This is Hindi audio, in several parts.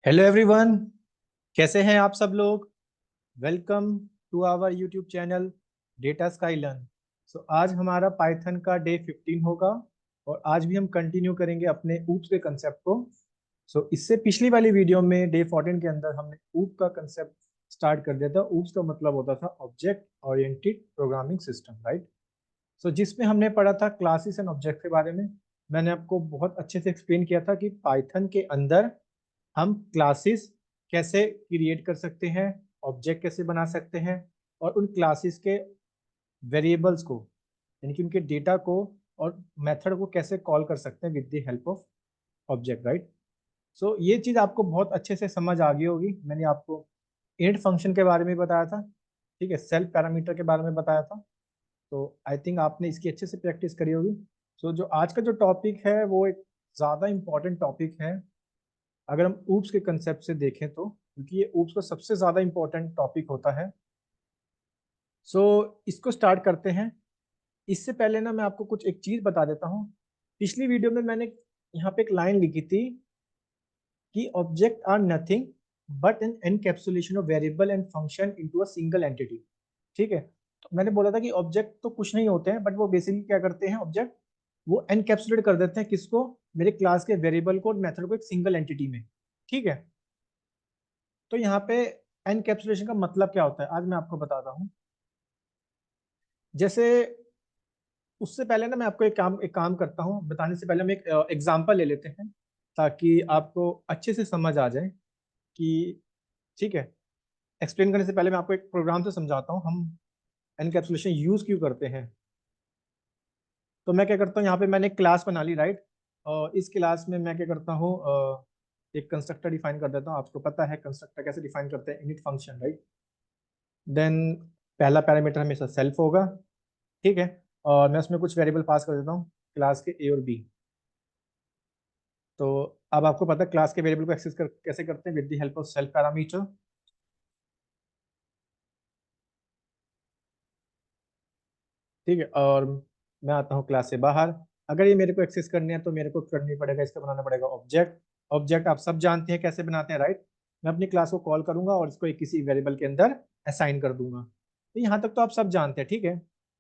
हेलो एवरीवन, कैसे हैं आप सब लोग। Welcome to our YouTube channel Data Sky Learn. So आज हमारा पाइथन का डे 15 होगा और आज भी हम कंटिन्यू करेंगे अपने ऊप्स के कंसेप्ट को। इससे पिछली वाली वीडियो में डे 14 के अंदर हमने ऊप का कंसेप्ट स्टार्ट कर दिया था। ऊप्स का मतलब होता था object oriented programming system, right. जिसमें हमने पढ़ा था क्लासेस एंड ऑब्जेक्ट के बारे में। मैंने आपको बहुत अच्छे से एक्सप्लेन किया था कि पाइथन के अंदर हम क्लासेस कैसे क्रिएट कर सकते हैं, ऑब्जेक्ट कैसे बना सकते हैं और उन क्लासेस के वेरिएबल्स को, यानी कि उनके डेटा को और मेथड को कैसे कॉल कर सकते हैं with the help of object, right. ये चीज़ आपको बहुत अच्छे से समझ आ गई होगी। मैंने आपको इंट फंक्शन के बारे में बताया था, ठीक है, सेल्फ पैरामीटर के बारे में बताया था। तो आई थिंक आपने इसकी अच्छे से प्रैक्टिस करी होगी। जो आज का जो टॉपिक है वो एक ज़्यादा इम्पॉर्टेंट टॉपिक है अगर हम ऊप्स के कंसेप्ट से देखें तो, क्योंकि ये ऊप्स का सबसे ज़्यादा इम्पोर्टेंट टॉपिक होता है। इसको स्टार्ट करते हैं। इससे पहले ना मैं आपको कुछ एक चीज़ बता देता हूँ। पिछली वीडियो में मैंने यहाँ पे एक लाइन लिखी थी कि object are nothing but an encapsulation of variable and function into a single entity. ठीक है, तो मैंने बोला था कि ऑब्जेक्ट तो कुछ नहीं होते हैं, बट वो बेसिकली क्या करते हैं, ऑब्जेक्ट वो एनकैप्सुलेट कर देते हैं किसको, मेरे क्लास के वेरिएबल को और मेथड को एक सिंगल एंटिटी में। ठीक है, तो यहाँ पे एनकैप्सुलेशन का मतलब क्या होता है आज मैं आपको बताता हूँ। जैसे उससे पहले ना मैं आपको एक काम करता हूँ, बताने से पहले हम एक एग्जांपल ले लेते हैं ताकि आपको अच्छे से समझ आ जाए कि, ठीक है। एक्सप्लेन करने से पहले मैं आपको एक प्रोग्राम से समझाता हूँ हम एनकैप्सुलेशन यूज क्यों करते हैं। तो मैं क्या करता हूँ, यहाँ पे मैंने क्लास बना ली, राइट। और इस क्लास में मैं क्या करता हूँ, एक कंस्ट्रक्टर डिफाइन कर देता हूँ। आपको पता है कंस्ट्रक्टर कैसे डिफाइन करते हैं, इनिट फंक्शन, राइट। देन पहला पैरामीटर हमेशा सेल्फ होगा, ठीक है। और मैं उसमें कुछ वेरिएबल पास कर देता हूँ क्लास के ए और बी। तो अब आपको पता है क्लास के वेरिएबल को कैसे करते हैं, with the help of self parameter. ठीक है, और मैं आता हूँ क्लास से बाहर। अगर ये मेरे को एक्सेस करने हैं तो मेरे को करनी पड़ेगा, इसका बनाना पड़ेगा ऑब्जेक्ट। ऑब्जेक्ट आप सब जानते हैं कैसे बनाते हैं, राइट। मैं अपनी क्लास को कॉल करूंगा और इसको एक किसी वेरिएबल के अंदर असाइन कर दूंगा। तो यहाँ तक तो आप सब जानते हैं, ठीक है।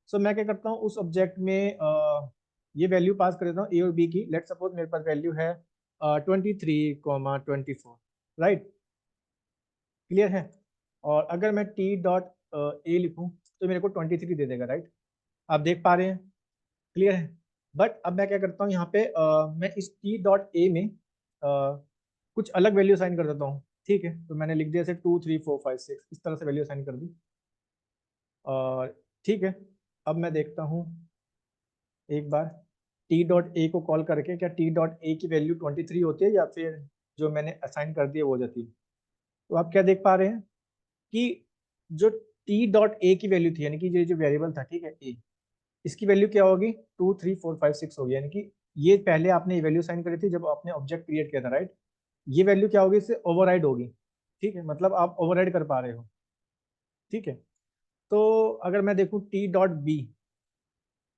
मैं क्या करता हूँ, उस ऑब्जेक्ट में ये वैल्यू पास कर देता हूँ ए और बी की। लेट सपोज मेरे पास वैल्यू है 23,24, राइट। क्लियर है। और अगर मैं टी डॉट ए लिखूँ तो मेरे को 23 दे देगा, राइट। आप देख पा रहे हैं, क्लियर है। बट अब मैं क्या करता हूँ यहाँ पे, मैं इस टी डॉट ए में कुछ अलग वैल्यू साइन कर देता हूँ। ठीक है, तो मैंने लिख दिया जैसे 2, 3, 4, 5, 6, इस तरह से वैल्यू साइन कर दी। और ठीक है, अब मैं देखता हूँ एक बार टी डॉट ए को कॉल करके, क्या टी डॉट ए की वैल्यू 23 होती है या फिर जो मैंने असाइन कर दिया वो हो जाती है। तो आप क्या देख पा रहे हैं कि जो टी डॉट ए की वैल्यू थी, यानी कि ये जो वेरिएबल था, ठीक है, ए, इसकी वैल्यू क्या होगी, 2, 3, 4, 5, 6 होगी। यानी कि ये पहले आपने वैल्यू साइन करी थी जब आपने ऑब्जेक्ट क्रिएट किया था, राइट। ये वैल्यू क्या होगी, इससे ओवरराइड होगी। ठीक है, मतलब आप ओवरराइड कर पा रहे हो। ठीक है, तो अगर मैं देखूं टी डॉट बी,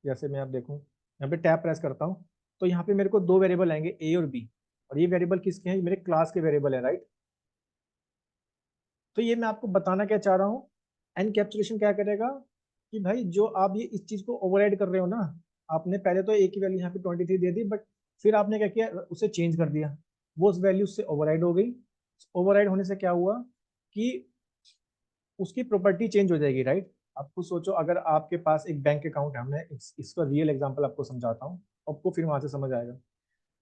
जैसे मैं अब देखूं यहाँ पे टैब प्रेस करता हूँ तो यहाँ पे मेरे को दो वेरिएबल आएंगे ए और बी। और ये वेरिएबल किसके हैं, मेरे क्लास के वेरिएबल है, राइट। तो ये मैं आपको बताना क्या चाह रहा हूँ, एनकैप्सुलेशन क्या करेगा कि भाई जो आप ये इस चीज को ओवरराइड कर रहे हो ना, आपने पहले तो ए की वैल्यू यहाँ पे 23 दे दी, बट फिर आपने क्या किया, उसे चेंज कर दिया। वो उस वैल्यू से ओवरराइड हो गई। ओवरराइड होने से क्या हुआ कि उसकी प्रॉपर्टी चेंज हो जाएगी, राइट। आप खुद सोचो, अगर आपके पास एक बैंक अकाउंट है, हमने इसका रियल एग्जांपल आपको समझाता हूँ, आपको फिर वहां से समझ आएगा।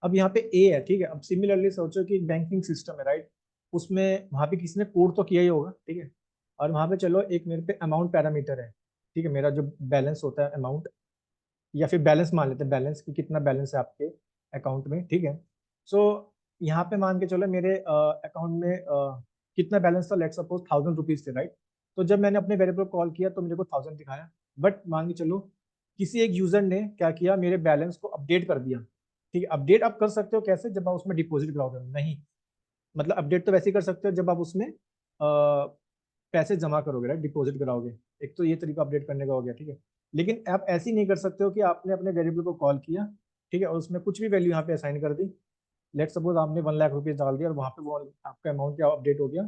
अब यहाँ पे ए है, ठीक है। अब सिमिलरली सोचो कि एक बैंकिंग सिस्टम है, राइट। उसमें वहां पे किसी ने कोड तो किया ही होगा, ठीक है। और वहां पे चलो एक मेरे पे अमाउंट पैरामीटर है, ठीक है, मेरा जो बैलेंस होता है अमाउंट, या फिर बैलेंस मान लेते हैं, बैलेंस की कितना बैलेंस है आपके अकाउंट में, ठीक है। सो यहाँ पे मान के चलो मेरे अकाउंट में कितना बैलेंस था, लेट सपोज 1,000 रुपीज थे, राइट। तो जब मैंने अपने वेरिएबल कॉल किया तो मेरे को 1,000 दिखाया। बट मान के चलो किसी एक यूजर ने क्या किया, मेरे बैलेंस को अपडेट कर दिया। ठीक है, अपडेट आप कर सकते हो कैसे, जब आप उसमें डिपॉजिट कराओगे, नहीं, मतलब अपडेट तो वैसे ही कर सकते हो जब आप उसमें पैसे जमा करोगे, राइट, डिपॉजिट कराओगे। एक तो ये तरीका अपडेट करने का हो गया, ठीक है। लेकिन आप ऐसे ही नहीं कर सकते हो कि आपने अपने वेरिएबल को कॉल किया, ठीक है, और उसमें कुछ भी वैल्यू यहाँ पे असाइन कर दी, लेट सपोज आपने 1 लाख रुपीज डाल दिया और वहां पे वो आपका अमाउंट क्या अपडेट हो गया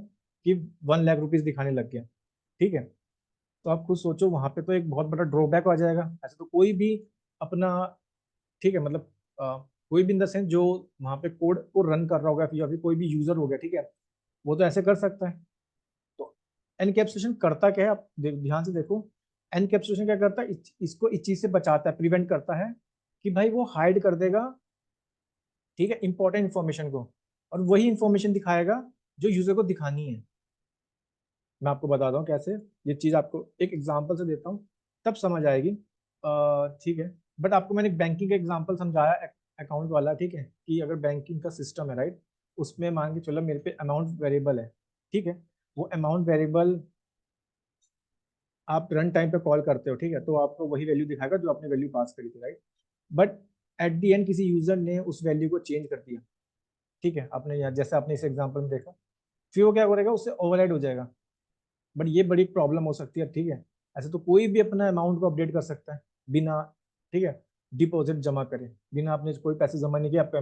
कि 1 लाख रुपीज दिखाने लग गया। ठीक है, तो आप खुद सोचो वहां पे तो एक बहुत बड़ा ड्रॉबैक आ जाएगा। ऐसे तो कोई भी अपना, ठीक है, मतलब कोई भी इन द सेंस जो वहां पे कोड को रन कर रहा होगा या फिर कोई भी यूजर हो गया, ठीक है, वो तो ऐसे कर सकता है। तो एनकैप्सुलेशन करता क्या है, आप ध्यान से देखो। एनकैप्सुलेशन क्या करता है, इसको इस चीज से बचाता है, प्रिवेंट करता है कि भाई वो हाइड कर देगा, ठीक है, इंपॉर्टेंट इन्फॉर्मेशन को, और वही इंफॉर्मेशन दिखाएगा जो यूजर को दिखानी है। मैं आपको बताता हूँ कैसे। ये चीज आपको एक एग्जांपल से देता हूँ, तब समझ आएगी। ठीक है, बट आपको मैंने बैंकिंग का एग्जांपल समझाया, अकाउंट वाला, ठीक है, कि अगर बैंकिंग का सिस्टम है, राइट, उसमें मान के चलो मेरे पे अमाउंट वेरिएबल है, ठीक है, वो अमाउंट वेरिएबल आप रन टाइम पे कॉल करते हो, ठीक है, तो आपको वही वैल्यू दिखाएगा जो आपने वैल्यू पास करी थी, right. But at the and किसी यूजर ने उस वैल्यू को चेंज कर दिया, ठीक है, आपने यहाँ जैसे आपने इस एग्जांपल में देखा, फिर वो क्या करेगा, उससे ओवरराइड हो जाएगा। बट ये बड़ी प्रॉब्लम हो सकती है, ठीक है। ऐसे तो कोई भी अपना अमाउंट को अपडेट कर सकता है बिना, ठीक है, डिपॉजिट जमा करे, बिना आपने कोई पैसे जमा नहीं किया आपका।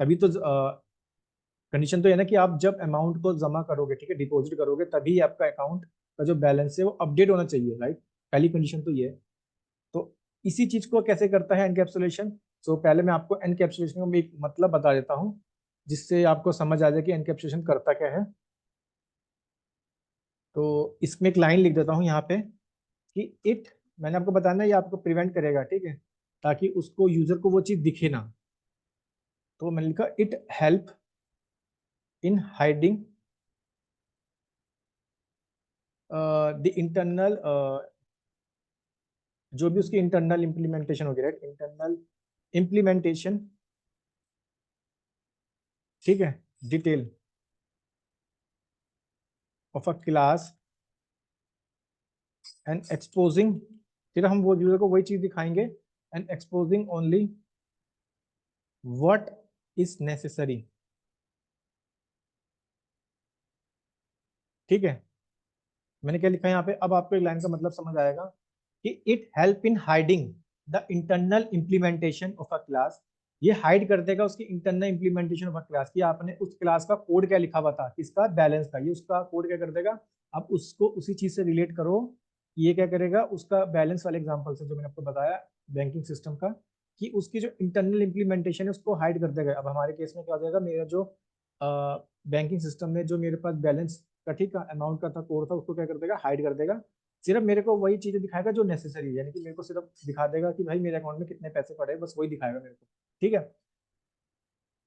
तभी तो कंडीशन तो है ना कि आप जब अमाउंट को जमा करोगे, ठीक है, डिपॉजिट करोगे, तभी आपका अकाउंट का जो बैलेंस है वो अपडेट होना चाहिए, राइट। पहली कंडीशन तो ये है। तो इसी चीज को कैसे करता है एनकैप्सुलेशन। सो पहले मैं आपको एनकैप्सुलेशन का एक मतलब बता देता हूँ, जिससे आपको समझ आ जाए कि एनकैप्सुलेशन करता क्या है। तो इसमें एक लाइन लिख देता हूँ यहाँ पे कि इट, मैंने आपको बताना है ये आपको प्रिवेंट करेगा, ठीक है, ताकि उसको यूजर को वो चीज दिखे ना। तो मैंने लिखा it help in hiding the internal, जो भी उसकी इंटरनल इम्प्लीमेंटेशन होगी, राइट, इंटरनल इम्प्लीमेंटेशन, ठीक है, detail of a class and exposing, फिर हम वो यूजर को वही चीज दिखाएंगे, and exposing only what is necessary, ठीक है। मैंने क्या लिखा है यहाँ पे, अब आपको एक लाइन का मतलब समझ आएगा कि it help in hiding the internal implementation of a class. ये हाइड कर देगा उसकी internal implementation of a class, कि आपने उस क्लास का कोड क्या लिखा हुआ था, किसका, बैलेंस का, ये उसका कोड क्या कर देगा। अब उसको उसी चीज से रिलेट करो, ये क्या करेगा, उसका बैलेंस वाले एग्जाम्पल से जो मैंने आपको बताया बैंकिंग सिस्टम का, कि उसकी जो इंटरनल इम्प्लीमेंटेशन है उसको हाइड कर देगा। अब हमारे केस में क्या हो जाएगा, मेरा जो बैंकिंग सिस्टम में जो मेरे पास बैलेंस का, ठीक है, अमाउंट का था, कोड था, उसको क्या कर देगा, हाइड कर देगा। सिर्फ मेरे को वही चीजें दिखाएगा जो नेसेसरी है, यानी कि मेरे को सिर्फ दिखा देगा कि भाई मेरे अकाउंट में कितने पैसे पड़े हैं, बस वही दिखाएगा मेरे को, ठीक है।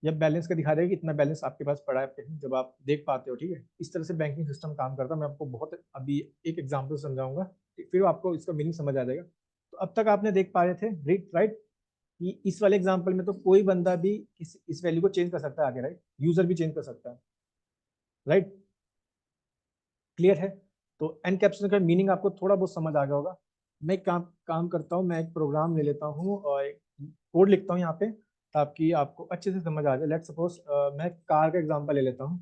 या बैलेंस का दिखा देगा कि इतना बैलेंस आपके पास पड़ा है कहीं, जब आप देख पाते हो, ठीक है। इस तरह से बैंकिंग सिस्टम काम करता है। मैं आपको बहुत अभी एक एग्जाम्पल समझाऊंगा, फिर आपको इसका मीनिंग समझ आ जाएगा। तो अब तक आपने देख पा रहे थे, राइट, कि इस वाले एग्जाम्पल में तो कोई बंदा भी इस वैल्यू को चेंज कर सकता है आगे, राइट, यूजर भी चेंज कर सकता है, राइट, क्लियर है। तो एनकैप्सुलेशन का मीनिंग आपको थोड़ा बहुत समझ आ गया होगा। मैं एक काम काम करता हूँ, मैं एक प्रोग्राम ले लेता हूँ और एक कोड लिखता हूँ यहाँ पे, ताकि आपको अच्छे से समझ आ जाए। लेट सपोज मैं कार का एग्जांपल ले लेता हूँ।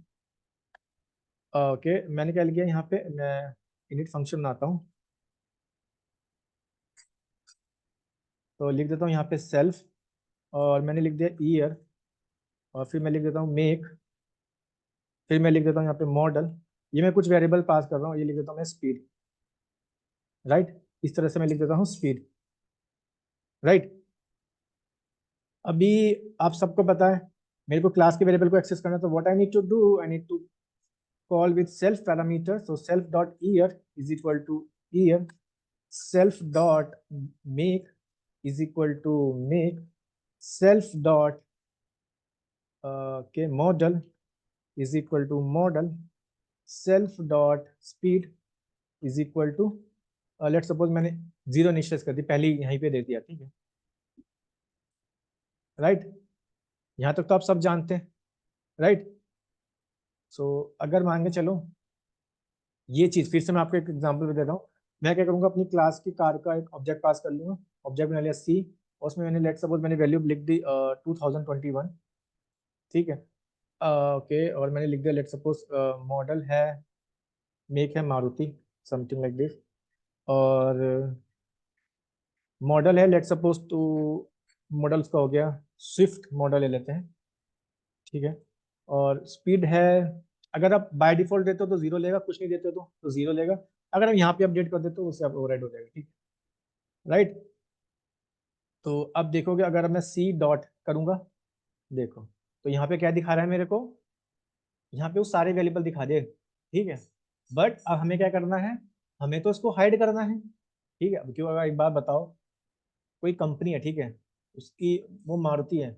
ओके, मैंने क्या लिया यहाँ पे, मैं इनिट फंक्शन बनाता हूँ, तो लिख देता हूँ यहाँ पे सेल्फ, और मैंने लिख दिया ईयर, और फिर मैं लिख देता हूँ मेक, फिर मैं लिख देता हूँ यहाँ पे मॉडल। ये मैं कुछ वेरिएबल पास कर रहा हूँ, ये लिख देता हूँ मैं स्पीड, राइट, इस तरह से मैं लिख देता हूँ स्पीड, राइट। अभी आप सबको पता है मेरे को क्लास के वेरिएबल को एक्सेस करना है, तो what I need to do, I need to call with self parameter. So self dot year is equal to year, self dot make is equal to make, self dot के model is equal to model, self dot speed is equal to, let suppose मैंने जीरो इनिशियलाइज कर दी, पहले ही यहीं पे दे दिया, ठीक है, राइट। यहाँ तक तो आप सब जानते हैं, राइट। सो अगर मान के चलो ये चीज, फिर से मैं आपको एक एग्जांपल दे रहा हूँ। मैं क्या करूंगा, अपनी क्लास की कार का एक ऑब्जेक्ट पास कर लूंगा, ऑब्जेक्ट बना लिया सी, और उसमें मैंने लेट सपोज मैंने वैल्यू लिख दी 2021, ठीक है। ओके, और मैंने लिख दिया लेट सपोज मॉडल है, मेक है मारुति, समथिंग लाइक दिस, और मॉडल है लेट सपोज टू, मॉडल उसका हो गया स्विफ्ट मॉडल ले लेते हैं, ठीक है। और स्पीड है, अगर आप बाय डिफॉल्ट देते हो तो 0 लेगा, कुछ नहीं देते हो तो 0 लेगा। अगर हम यहाँ पे अपडेट कर देते हो उससे आप ओवरराइड हो जाएगा, ठीक है, राइट। तो अब देखोगे अगर मैं सी डॉट करूंगा, देखो तो यहाँ पे क्या दिखा रहा है मेरे को, यहाँ पे वो सारे वेरिएबल दिखा दे, ठीक है। बट अब हमें क्या करना है, हमें तो इसको हाइड करना है, ठीक है। अब क्यों, अगर एक बात बताओ, कोई कंपनी है, ठीक है, उसकी वो मारुति है,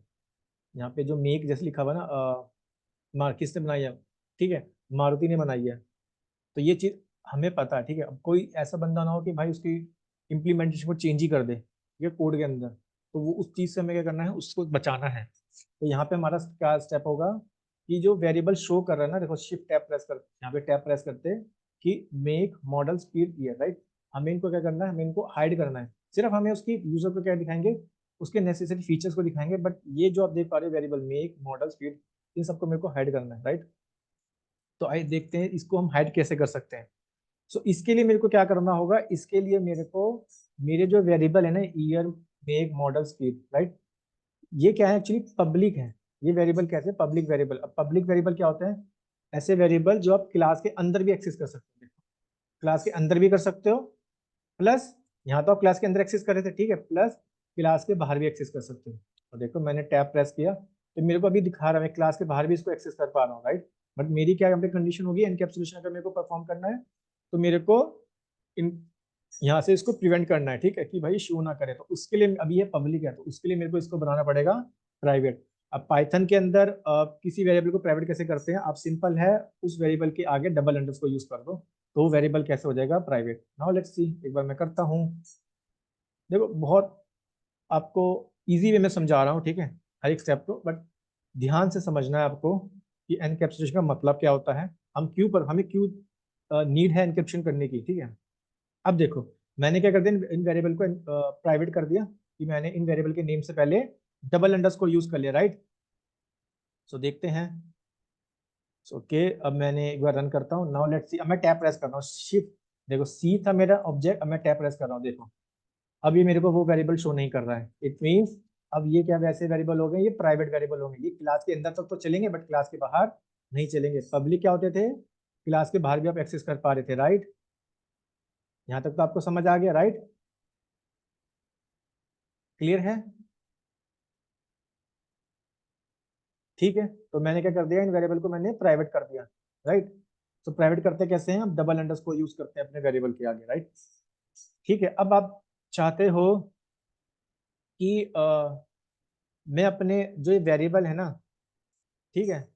यहाँ पे जो मेक जैसे लिखा हुआ है ना, किसने बनाई है, ठीक है, मारुति ने बनाई है। तो ये चीज हमें पता है, ठीक है। अब कोई ऐसा बंदा ना हो कि भाई उसकी इम्प्लीमेंटेशन को चेंज ही कर दे, ठीक है, कोड के अंदर। तो वो उस चीज से हमें क्या करना है, उसको बचाना है। तो यहाँ पे हमारा क्या स्टेप होगा कि जो वेरिएबल शो कर रहा है ना, देखो शिफ्ट टैप प्रेस कर, यहाँ पे टैप प्रेस करते कि make model speed year, right. हमें इनको क्या करना है, हमें इनको हाइड करना है। सिर्फ हमें उसकी यूजर को क्या दिखाएंगे, उसके नेसेसरी फीचर्स को दिखाएंगे, बट ये जो आप देख पा रहे हो वेरिएबल मेक मॉडल स्पीड, इन सबको मेरे को हाइड करना है, राइट। तो आइए देखते हैं इसको हम हाइड कैसे कर सकते हैं। सो इसके लिए मेरे को क्या करना होगा, इसके लिए मेरे को मेरे जो वेरिएबल है ना, year make model speed, right, ये क्या है एक्चुअली पब्लिक है। ये वेरिएबल कैसे पब्लिक वेरिएबल, अब पब्लिक वेरिएबल क्या होते हैं, ऐसे वेरिएबल जो आप क्लास के अंदर भी एक्सेस कर सकते हो, क्लास के अंदर भी कर सकते हो, प्लस यहाँ तो आप क्लास के अंदर एक्सेस कर रहे थे, ठीक है, प्लस क्लास के बाहर भी एक्सेस कर सकते हो। तो देखो मैंने टैब प्रेस किया तो मेरे को अभी दिखा रहा है मैं क्लास के बाहर भी इसको एक्सेस कर पा रहा हूँ, राइट। बट मेरी क्या यहाँ पे कंडीशन होगी, एनकैप्सुलेशन अगर मेरे को परफॉर्म करना है तो मेरे को इन यहाँ से इसको प्रिवेंट करना है, ठीक है, कि भाई शो ना करे। तो उसके लिए अभी ये पब्लिक है, तो उसके लिए मेरे को इसको बनाना पड़ेगा प्राइवेट। अब पाइथन के अंदर किसी वेरिएबल को प्राइवेट कैसे करते हैं, आप सिंपल है उस वेरिएबल के आगे डबल अंडरस्कोर यूज कर दो, तो वो वेरिएबल कैसे हो जाएगा प्राइवेट। नाउ लेट्स सी, एक बार मैं करता हूँ। देखो बहुत आपको इजी वे में समझा रहा हूँ, ठीक है, हर एक स्टेप को, बट ध्यान से समझना है आपको कि एनकैप्सुलेशन का मतलब क्या होता है, हम क्यों पर हमें क्यों नीड है एनक्रिप्शन करने की, ठीक है। अब देखो मैंने क्या कर दिया, इन वेरिएबल को प्राइवेट कर दिया कि मैंने इन वेरिएबल के नेम से पहले डबल अंडरस्कोर यूज कर लिया, राइट। सो देखते हैं। सो ओके, अब मैंने एक बार रन करता हूँ। नाउ लेट्स सी, अब मैं टैप प्रेस कर रहा हूँ शिफ्ट, देखो सी था मेरा ऑब्जेक्ट, अब मैं टैप प्रेस कर रहा हूँ, देखो अब ये मेरे को वो वेरिएबल शो नहीं कर रहा है। इट मीन्स अब ये क्या वैसे वेरिएबल हो गए, ये प्राइवेट वेरिएबल होंगे, ये क्लास के अंदर तक तो चलेंगे बट क्लास के बाहर नहीं चलेंगे। पब्लिक क्या होते थे, क्लास के बाहर भी आप एक्सेस कर पा रहे थे, राइट। यहाँ तक तो आपको समझ आ गया, राइट, क्लियर है, ठीक है। तो मैंने क्या कर दिया, इन वेरिएबल को मैंने प्राइवेट कर दिया, राइट। तो प्राइवेट करते कैसे हैं, हम डबल अंडरस्कोर यूज करते हैं अपने वेरिएबल के आगे, राइट। ठीक है, अब आप चाहते हो कि मैं अपने जो ये वेरिएबल है ना, ठीक है,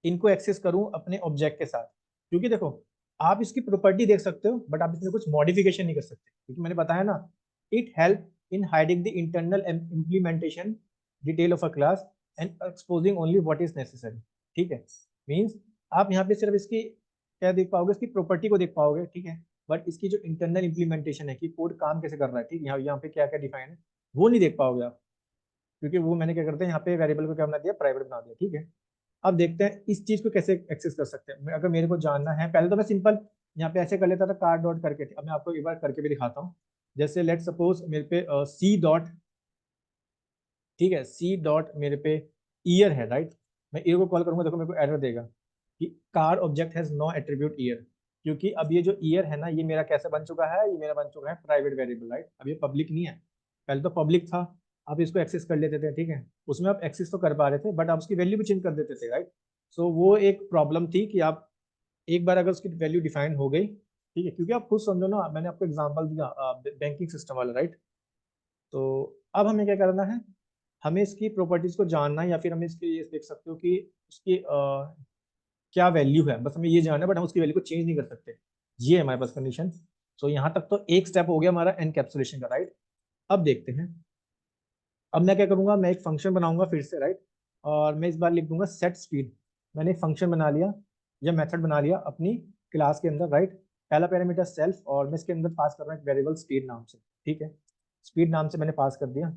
इनको एक्सेस करूं अपने ऑब्जेक्ट के साथ। क्योंकि देखो आप इसकी प्रॉपर्टी देख सकते हो बट आप इसमें कुछ मॉडिफिकेशन नहीं कर सकते, क्योंकि मैंने बताया ना, it help in hiding the internal implementation detail of a class and exposing only what is necessary, ठीक है। मींस आप यहाँ पे सिर्फ इसकी क्या देख पाओगे, इसकी प्रॉपर्टी को देख पाओगे, ठीक है, बट इसकी जो इंटरनल इम्प्लीमेंटेशन है कि कोड काम कैसे कर रहा है, ठीक है, यहाँ पे क्या क्या डिफाइन है वो नहीं देख पाओगे आप, क्योंकि वो मैंने क्या करते हैं यहाँ पे वेरिएबल को क्या बना दिया, प्राइवेट बना दिया, ठीक है। अब देखते हैं इस चीज को कैसे एक्सेस कर सकते हैं। अगर मेरे को जानना है, पहले तो मैं सिंपल यहाँ पे ऐसे कर लेता था कार डॉट करके, अब मैं आपको एक बार करके भी दिखाता हूँ। जैसे लेट सपोज मेरे पे सी डॉट, ठीक है, सी डॉट मेरे पे ईयर है, राइट। मैं ईयर को कॉल करूंगा, देखो मेरे को एरर देगा कि car object has no attribute year, क्योंकि अब ये जो ईयर है ना, ये मेरा कैसे बन चुका है, ये मेरा बन चुका है प्राइवेट वेरिएबल, राइट। अब ये पब्लिक नहीं है, पहले तो पब्लिक था, आप इसको एक्सेस कर लेते थे, ठीक है, उसमें आप एक्सेस तो कर पा रहे थे बट आप उसकी वैल्यू भी चेंज कर देते थे, राइट। सो वो एक प्रॉब्लम थी कि आप एक बार अगर उसकी वैल्यू डिफाइन हो गई, ठीक है, क्योंकि आप खुद समझो ना, मैंने आपको एग्जांपल दिया बैंकिंग सिस्टम वाला, राइट। तो अब हमें क्या करना है, हमें इसकी प्रॉपर्टीज को जानना है, या फिर हमें इसके ये देख सकते हो कि उसकी क्या वैल्यू है, बस हमें ये जानना है, बट हम उसकी वैल्यू को चेंज नहीं कर सकते। ये है हमारे पास कंडीशन। सो यहाँ तक तो एक स्टेप हो गया हमारा एनकैप्सुलेशन का, राइट। अब देखते हैं, अब मैं क्या करूंगा, मैं एक फंक्शन बनाऊंगा फिर से, राइट, और मैं इस बार लिख दूंगा सेट स्पीड। मैंने एक फंक्शन बना लिया या मेथड बना लिया अपनी क्लास के अंदर, राइट। पहला पैरामीटर सेल्फ, और मैं इसके अंदर पास कर रहा हूँ एक वेरिएबल स्पीड नाम से, ठीक है। स्पीड नाम से मैंने पास कर दिया,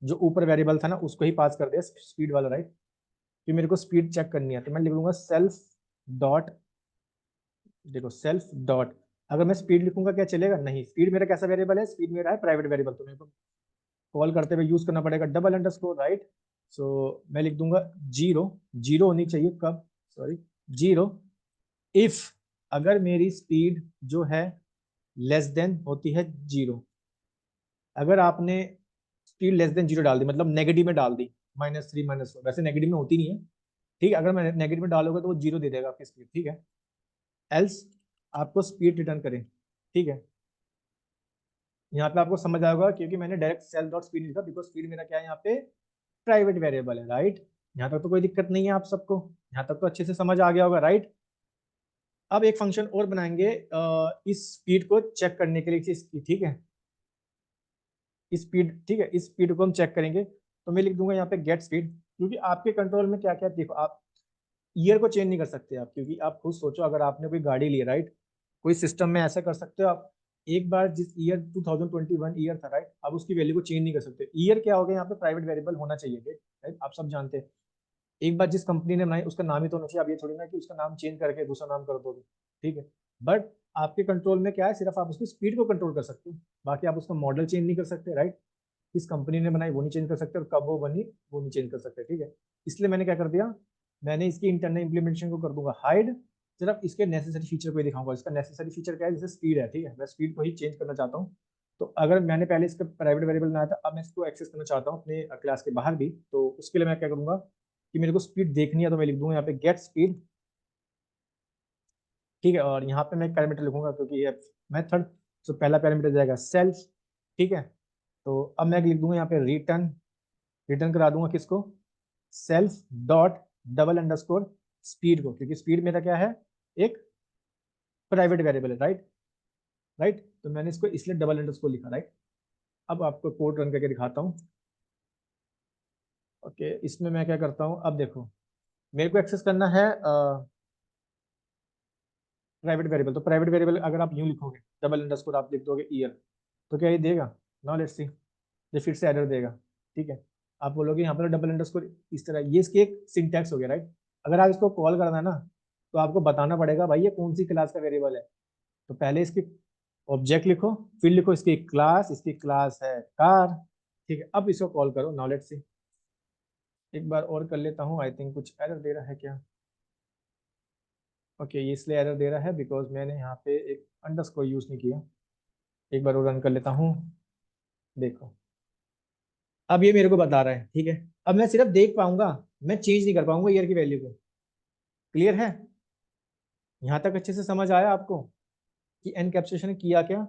जो ऊपर वेरिएबल था ना उसको ही पास कर दिया स्पीड वाला, राइट। फिर मेरे को स्पीड चेक करनी है, तो मैं लिख लूंगा सेल्फ डॉट, देखो सेल्फ डॉट, अगर मैं स्पीड लिखूंगा क्या चलेगा, नहीं, स्पीड मेरा कैसा वेरिएबल है, स्पीड मेरा है प्राइवेट वेरिएबल, तो मेरे को कॉल करते हुए यूज करना पड़ेगा डबल अंडरस्कोर, राइट। सो मैं लिख दूंगा 0, 0 होनी चाहिए कब, सॉरी 0 इफ, अगर मेरी स्पीड जो है लेस देन होती है 0। अगर आपने स्पीड लेस देन 0 डाल दी, मतलब नेगेटिव में डाल दी, -3 -4, वैसे नेगेटिव में होती नहीं है, ठीक है, अगर मैं नेगेटिव में डालोगे तो वो 0 दे देगा आपकी स्पीड, ठीक है। एल्स आपको स्पीड रिटर्न करें, ठीक है। यहाँ पे आपको समझ आएगा क्योंकि मैंने डायरेक्ट सेल डॉट स्पीड लिखा, बिकॉज स्पीड मेरा क्या है यहाँ पे, प्राइवेट वेरिएबल है, राइट। यहाँ तक तो कोई दिक्कत नहीं है आप सबको, यहाँ तक तो अच्छे से समझ आ गया होगा, राइट। अब एक फंक्शन और बनाएंगे इस स्पीड को चेक करने के लिए, इसकी, ठीक है, इस स्पीड, ठीक है, इस स्पीड को हम चेक करेंगे। तो मैं लिख दूंगा यहाँ पे गेट स्पीड, क्योंकि आपके कंट्रोल में क्या क्या, देखो आप ईयर को चेंज नहीं कर सकते आप, क्योंकि आप खुद सोचो, अगर आपने कोई गाड़ी ली, राइट, कोई सिस्टम में ऐसा कर सकते हो आप, एक बार जिस ईयर 2021 ईयर था, राइट, अब उसकी वैल्यू को चेंज नहीं कर सकते। ईयर क्या हो गया यहाँ पे, प्राइवेट वेरिएबल होना चाहिए, राइट, आप सब जानते हैं। एक बार जिस कंपनी ने बनाई उसका नाम ही तो होना चाहिए, आप ये थोड़ी ना कि उसका नाम चेंज करके दूसरा नाम कर दोगे, ठीक है। बट आपके कंट्रोल में क्या है, सिर्फ आप उसकी स्पीड को कंट्रोल कर सकते हो, बाकी आप उसका मॉडल चेंज नहीं कर सकते, राइट। किस कंपनी ने बनाई वो नहीं चेंज कर सकते, और कब वो बनी वो नहीं चेंज कर सकते, ठीक है। इसलिए मैंने क्या कर दिया, मैंने इसकी इंटरनल इंप्लीमेंटेशन को कर दूंगा हाइड, सिर्फ इसके नेसेसरी फीचर को ही दिखाऊंगा। इसका नेसेसरी फीचर क्या है, जैसे स्पीड है, ठीक है, मैं स्पीड को ही चेंज करना चाहता हूँ। तो अगर मैंने पहले इसका प्राइवेट वेरिएबल बनाया था, अब मैं इसको एक्सेस करना चाहता हूँ अपने क्लास के बाहर भी, तो उसके लिए मैं क्या करूंगा कि मेरे को स्पीड देखनी है, तो मैं लिख दूंगा यहाँ पे गेट स्पीड, ठीक है। और यहाँ पे मैं एक पैरामीटर लिखूंगा क्योंकि ये मेथड, तो पहला पैरामीटर जाएगा सेल्फ, ठीक है। तो अब मैं लिख दूंगा यहाँ पे रिटर्न, रिटर्न करा दूंगा किसको, self dot double underscore speed को, क्योंकि स्पीड मेरा क्या है, एक प्राइवेट वेरिएबल है, राइट, राइट। तो मैंने इसको इसलिए डबल अंडरस्कोर लिखा, राइट। अब आपको कोड रन करके दिखाता हूँ। ओके, इसमें मैं क्या करता हूँ, अब देखो मेरे को एक्सेस करना है प्राइवेट वेरिएबल। तो प्राइवेट वेरिएबल अगर आप यूं लिखोगे, डबल अंडरस्कोर आप लिख दोगे ईयर, तो क्या ये देगा, नाउ लेट्स सी, ये फिर से एरर देगा, ठीक है। आप बोलोगे यहाँ पर डबल अंडरस्कोर इस तरह, ये इसकी एक सिंटैक्स हो गया, राइट। अगर आप इसको कॉल करना है ना, तो आपको बताना पड़ेगा भाई ये कौन सी क्लास का वेरिएबल है। तो पहले इसकी ऑब्जेक्ट लिखो, फिर लिखो इसकी क्लास है कार, ठीक है। अब इसको कॉल करो, नाउ लेट्स सी, एक बार और कर लेता हूँ, आई थिंक कुछ एरर दे रहा है क्या। ओके, ये इसलिए एरर दे रहा है बिकॉज मैंने यहाँ पे एक अंडरस्कोर यूज नहीं किया। एक बार और रन कर लेता हूँ, देखो अब ये मेरे को बता रहा है, ठीक है। अब मैं सिर्फ देख पाऊंगा, मैं चेंज नहीं कर पाऊंगा ईयर की वैल्यू को। क्लियर है, यहाँ तक अच्छे से समझ आया आपको कि एनकैप्सुलेशन ने किया क्या।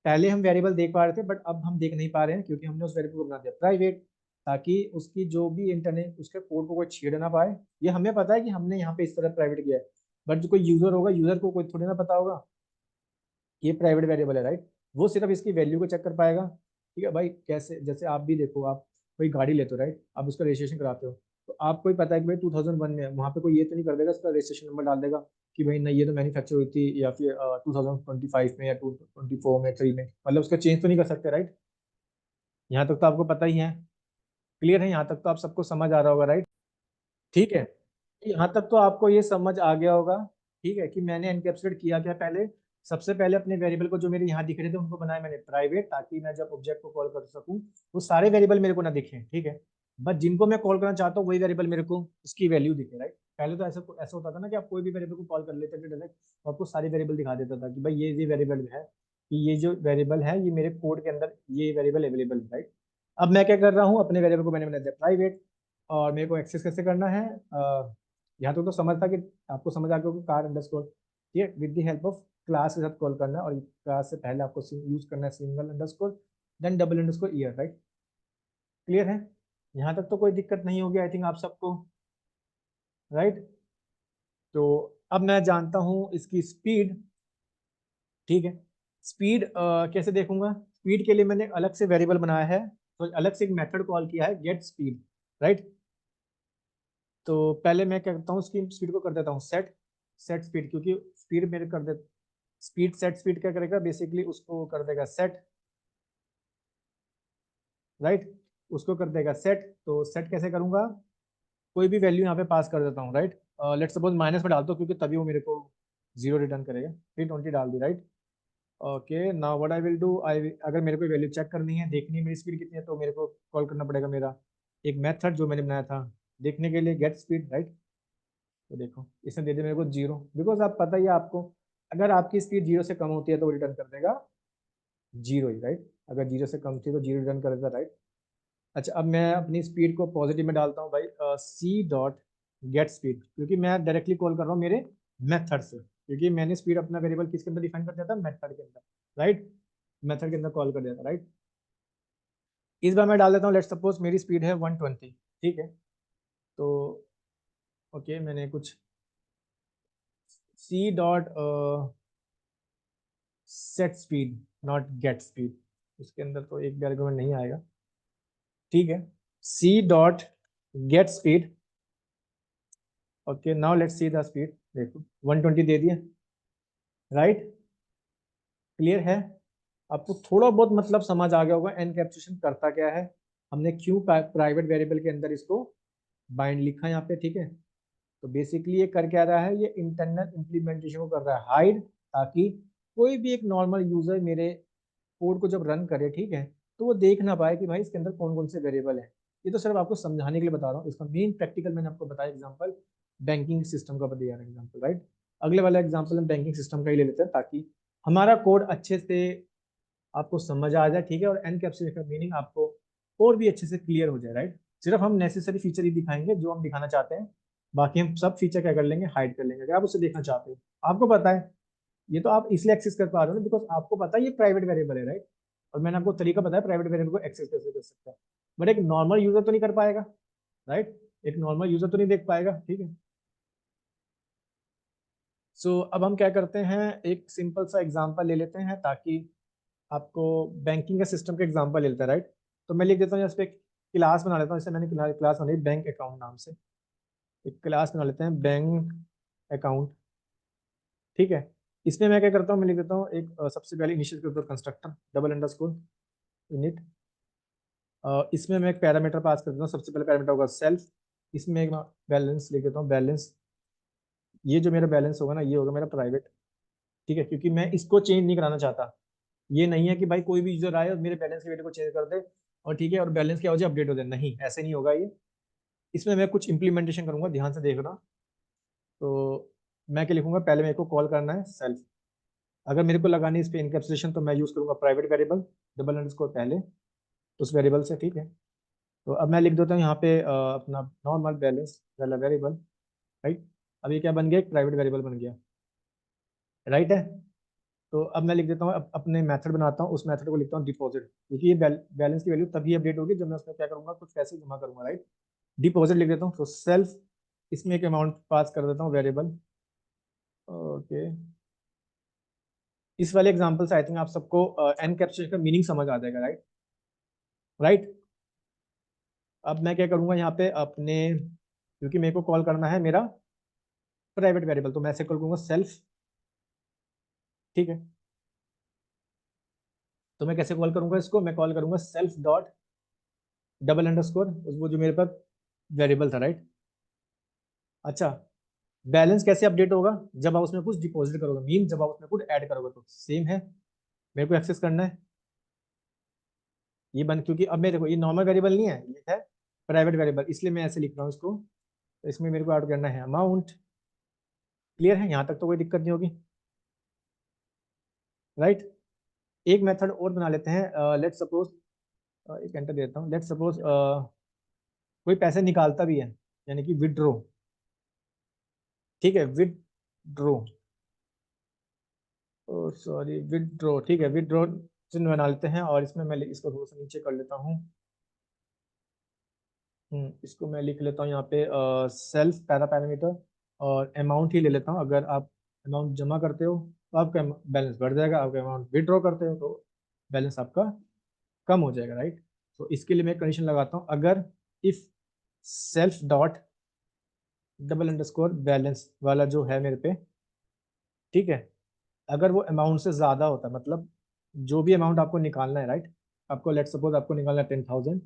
पहले हम वेरिएबल देख पा रहे थे, बट अब हम देख नहीं पा रहे हैं, क्योंकि हमने उस वेरिएबल को बना दिया प्राइवेट, ताकि उसकी जो भी इंटरनेट उसके कोड को कोई छेड़ ना पाए। ये हमें पता है कि हमने यहाँ पे इस तरह प्राइवेट किया है, बट जो कोई यूजर होगा, यूजर को कोई थोड़ी ना पता होगा ये प्राइवेट वेरिएबल है, राइट। वो सिर्फ इसकी वैल्यू को चेक कर पाएगा, ठीक है भाई। कैसे, जैसे आप भी देखो, आप कोई गाड़ी लेते हो, राइट, आप उसका रजिस्ट्रेशन कराते हो, तो आपको ही पता है कि भाई 2001 में है, वहाँ पे कोई ये तो नहीं कर देगा, उसका रजिस्ट्रेशन नंबर डाल देगा कि भाई नहीं ये तो मैन्युफैक्चर हुई थी, या फिर 2025 में या 2024 में, 3 में, मतलब उसका चेंज तो नहीं कर सकते, राइट। यहाँ तक तो आपको पता ही है, क्लियर है, यहाँ तक तो आप सबको समझ आ रहा होगा, राइट। ठीक है, यहाँ तक तो आपको ये समझ आ गया होगा, ठीक है, कि मैंने एनकैप्सुलेट किया क्या पहले। सबसे पहले अपने वेरिएबल को जो मेरे यहाँ दिख रहे थे उनको बनाया मैंने प्राइवेट, ताकि मैं जब ऑब्जेक्ट को कॉल कर सकूं वो सारे वेरिएबल मेरे को ना दिखे, ठीक है। बस जिनको मैं कॉल करना चाहता हूँ वही वेरिएबल मेरे को उसकी वैल्यू दिखे, राइट। पहले तो ऐसा ऐसा होता था ना कि आप कोई भी वेरिएबल को कॉल कर लेते थे डायरेक्ट, और आपको सारी वेरिएबल दिखा देता था कि भाई ये वेरिएबल है, कि ये जो वेरिएबल है ये मेरे कोड के अंदर ये वेरिएबल अवेलेबल है, राइट। अब मैं क्या कर रहा हूँ, अपने वेरिएबल को मैंने बना दिया प्राइवेट, और मेरे को एक्सेस कैसे करना है, यहाँ तो समझ था कि आपको समझ आ गया कि कार अंडरस्कोर, ठीक है, with the help of class के साथ कॉल करना है, और क्लास से पहले आपको यूज करना है single underscore then double underscore year, right. Clear है, यहाँ तक तो कोई दिक्कत नहीं होगी आई थिंक आप सबको, राइट। तो अब मैं जानता हूँ इसकी स्पीड, ठीक है। स्पीड कैसे देखूंगा, स्पीड के लिए मैंने अलग से वेरिएबल बनाया है, तो अलग से एक मेथड कॉल किया है गेट स्पीड, राइट। तो पहले मैं क्या करता हूँ, उसकी स्पीड को कर देता हूँ सेट, सेट स्पीड, क्योंकि स्पीड मेरे कर दे, स्पीड सेट स्पीड क्या करेगा, बेसिकली उसको कर देगा सेट, राइट, उसको कर देगा सेट। तो सेट कैसे करूंगा, कोई भी वैल्यू यहाँ पे पास कर देता हूँ, राइट। लेट्स सपोज माइनस में डालता हूँ, क्योंकि तभी वो मेरे को 0 रिटर्न करेगा, फिर 20 डाल दी, right. Okay, now what I will do, I, अगर मेरे को वैल्यू चेक करनी है, देखनी है मेरी स्पीड कितनी है, तो मेरे को कॉल करना पड़ेगा मेरा एक मेथड जो मैंने बनाया था देखने के लिए, गेट स्पीड, राइट। तो देखो इसने दे दिया मेरे को 0, बिकॉज आप पता ही है आपको, अगर आपकी स्पीड 0 से कम होती है तो रिटर्न कर देगा 0 ही, राइट। अगर 0 से कम थी तो 0 रिटर्न कर देगा, राइट। अच्छा, अब मैं अपनी स्पीड को पॉजिटिव में डालता हूँ भाई, सी डॉट गेट स्पीड, क्योंकि मैं डायरेक्टली कॉल कर रहा हूँ मेरे मेथड से, क्योंकि मैंने स्पीड अपना वेरिएबल किसके अंदर डिफाइन कर दिया था, मेथड के अंदर, राइट। मेथड के अंदर कॉल कर दिया था, राइट। इस बार मैं डाल देता हूँ, लेट्स सपोज मेरी स्पीड है 120, ठीक है। तो ओके, मैंने कुछ c dot set speed not get speed, इसके अंदर तो एक भी आर्गुमेंट नहीं आएगा, ठीक है। C dot get speed, okay now let's see the speed, देखो 120 दे दिया, राइट। क्लियर है, आपको थोड़ा बहुत मतलब समझ आ गया होगा एनकैप्सुलेशन करता क्या है, हमने क्यों प्राइवेट वेरिएबल के अंदर इसको बाइंड लिखा है यहाँ पे, ठीक है। तो बेसिकली ये कर क्या रहा है, ये इंटरनल इम्प्लीमेंटेशन को कर रहा है हाइड, ताकि कोई भी एक नॉर्मल यूजर मेरे कोड को जब रन करे, ठीक है, तो वो देख ना पाए कि भाई इसके अंदर कौन कौन से वेरिएबल है। ये तो सिर्फ आपको समझाने के लिए बता रहा हूँ, इसका मेन प्रैक्टिकल मैंने आपको बताया एग्जांपल, बैंकिंग सिस्टम का दिया एग्जांपल, राइट। अगले वाला एग्जांपल हम बैंकिंग सिस्टम का ही ले लेते हैं, ताकि हमारा कोड अच्छे से आपको समझ आ जाए, ठीक है, और एनकैप्सुलेशन का मीनिंग आपको और भी अच्छे से क्लियर हो जाए, राइट। सिर्फ हम नेसेसरी फीचर ही दिखाएंगे जो हम दिखाना चाहते हैं, बाकी हम सब फीचर क्या कर लेंगे, हाइड कर लेंगे अगर आप उसे देखना चाहते हो। आपको पता है, ये तो आप इसलिए एक्सेस कर पा रहे हो ना बिकॉज आपको पता है ये प्राइवेट वेरिएबल है, राइट। और मैंने आपको तरीका बताया प्राइवेट वेरिएबल को एक्सेस कैसे कर सकता है, बट एक नॉर्मल यूजर तो नहीं कर पाएगा, राइट। एक नॉर्मल यूजर तो नहीं देख पाएगा, ठीक है। सो अब हम क्या करते हैं, एक सिंपल सा एग्जांपल ले लेते हैं, ताकि आपको बैंकिंग का सिस्टम का एग्जांपल ले लेते हैं, राइट। तो मैं लिख देता हूँ इस पे क्लास बना लेता हूँ, जैसे मैंने क्लास बनाई बैंक अकाउंट नाम से, एक क्लास बना लेते हैं बैंक अकाउंट, ठीक है। इसमें मैं क्या करता हूँ, मैं लिख देता हूँ एक सबसे पहले इनिशियल के ऊपर कंस्ट्रक्टर डबल अंडरस्कोर इनिट, इसमें मैं एक पैरामीटर पास कर देता हूँ, सबसे पहले पैरामीटर होगा सेल्फ, इसमें एक बैलेंस लिख देता हूँ बैलेंस, ये जो मेरा बैलेंस होगा ना ये होगा मेरा प्राइवेट, ठीक है, क्योंकि मैं इसको चेंज नहीं कराना चाहता। ये नहीं है कि भाई कोई भी यूजर आए और मेरे बैलेंस के वैल्यू को चेंज कर दे और ठीक है और बैलेंस क्या हो जाए अपडेट हो जाए, नहीं ऐसे नहीं होगा ये। इसमें मैं कुछ इंप्लीमेंटेशन करूंगा, ध्यान से देखना। तो मैं क्या लिखूंगा, पहले मेरे को कॉल करना है सेल्फ, अगर मेरे को लगानी है इस पे इनकैप्सुलेशन तो मैं यूज करूंगा प्राइवेट वेरिएबल डबल अंडरस्कोर पहले उस वेरिएबल से, ठीक है। तो अब मैं लिख देता हूँ यहाँ पे अपना नॉर्मल बैलेंस वाला वेरिएबल, राइट। अब ये क्या बन गया, एक प्राइवेट वेरिएबल बन गया, राइट है। तो अब मैं लिख देता हूँ, अपने मेथड बनाता हूँ, उस मेथड को लिखता हूँ डिपॉजिट, क्योंकि ये बैलेंस की वैल्यू तभी अपडेट होगी जब मैं उसमें क्या करूंगा, कुछ पैसे जमा करूंगा, राइट। डिपॉजिट लिख देता हूँ, तो सेल्फ, इसमें एक अमाउंट पास कर देता हूँ वेरिएबल, ओके। इस वाले एग्जांपल से आई थिंक आप सबको एनकैप्सुलेशन का मीनिंग समझ आ जाएगा, राइट, राइट। अब मैं क्या करूंगा यहाँ पे अपने, क्योंकि मेरे को कॉल करना है मेरा प्राइवेट वेरिएबल, तो मैं ऐसे कॉल करूंगा सेल्फ, ठीक है। तो मैं कैसे कॉल करूंगा इसको, मैं कॉल करूंगा सेल्फ डॉट डबल अंडरस्कोर, वो जो मेरे पास वेरिएबल था, राइट। अच्छा, बैलेंस कैसे अपडेट होगा, जब आप उसमें कुछ डिपॉजिट करोगे, मीन जब आप उसमें कुछ ऐड करोगे, तो सेम है, मेरे को एक्सेस करना है ये बन, क्योंकि अब मेरे को ये नॉर्मल वेरिएबल नहीं है, ये है प्राइवेट वेरिएबल, इसलिए मैं ऐसे लिख रहा हूँ इसको। तो इसमें मेरे को ऐड करना है अमाउंट, क्लियर है, यहाँ तक तो कोई दिक्कत नहीं होगी, राइट। एक मेथड और बना लेते हैं, लेट सपोज, एक एंटर देता हूँ, लेट सपोज कोई पैसे निकालता भी है, यानी कि विदड्रॉ, ठीक है, विदड्रॉ, ओ सॉरी विदड्रॉ, ठीक है, विदड्रॉ चिन्ह बना लेते हैं, और इसमें मैं इसको थोड़ा सा नीचे कर लेता हूँ, इसको मैं लिख लेता हूँ यहाँ पे सेल्फ पैरा पैरामीटर, और अमाउंट ही ले लेता हूँ, अगर आप अमाउंट जमा करते हो तो आपका बैलेंस बढ़ जाएगा, आपका अमाउंट विदड्रॉ करते हो तो बैलेंस आपका कम हो जाएगा, राइट। तो इसके लिए मैं कंडीशन लगाता हूँ, अगर if self dot double underscore balance वाला जो है मेरे पे, ठीक है, अगर वो अमाउंट से ज़्यादा होता है, मतलब जो भी अमाउंट आपको निकालना है, राइट, आपको लेट सपोज आपको निकालना है 10,000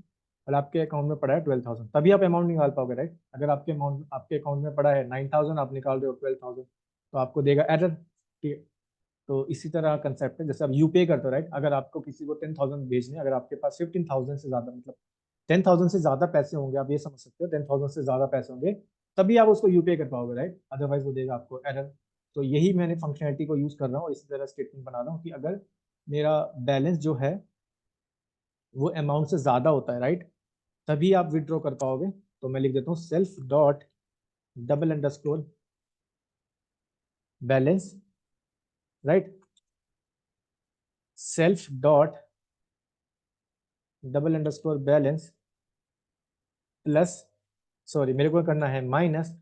और आपके अकाउंट में पड़ा है 12,000, तभी आप अमाउंट निकाल पाओगे, राइट। अगर आपके अमाउंट आपके अकाउंट में पड़ा है 9,000, आप निकाल रहे हो 12,000, तो आपको देगा एरर, ठीक है। तो इसी तरह कंसेप्ट है, जैसे आप यूपीआई करते हो, राइट, अगर आपको किसी को 10,000 भेजने, अगर आपके पास 15,000 से ज़्यादा, मतलब 10,000 से ज्यादा पैसे होंगे, आप ये समझ सकते हो, 10,000 से ज्यादा पैसे होंगे तभी आप उसको यूपीआई कर पाओगे, राइट, अदरवाइज वो देगा आपको एरर। तो यही मैंने फंक्शनैलिटी को यूज कर रहा हूँ और इसी तरह स्टेटमेंट बना रहा हूँ कि अगर मेरा बैलेंस जो है वो अमाउंट से ज्यादा होता है, राइट, तभी आप विड्रॉ कर पाओगे। तो मैं लिख देता हूँ self dot double underscore balance, right, self dot double underscore balance plus, sorry मेरे को करना है माइनस,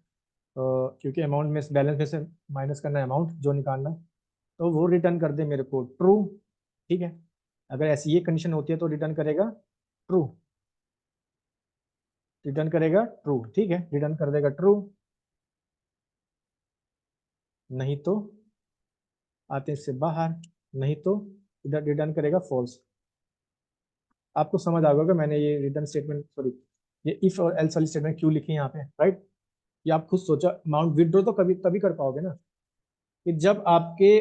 क्योंकि अमाउंट में बैलेंस में से माइनस करना है अमाउंट जो निकालना है, तो वो रिटर्न कर दे मेरे को ट्रू। ठीक है, अगर ऐसी ये कंडीशन होती है तो रिटर्न करेगा ट्रू, रिटर्न करेगा ट्रू, ठीक है, रिटर्न कर देगा ट्रू, नहीं तो आते से बाहर, नहीं तो इधर रिटर्न करेगा फॉल्स। आपको समझ आ गया मैंने ये रिटर्न स्टेटमेंट, सॉरी ये इफ और एल्स वाली स्टेटमेंट क्यों लिखी है यहाँ पे, राइट। ये आप खुद सोचा, अमाउंट विड्रॉ तो कभी तभी कर पाओगे ना कि जब आपके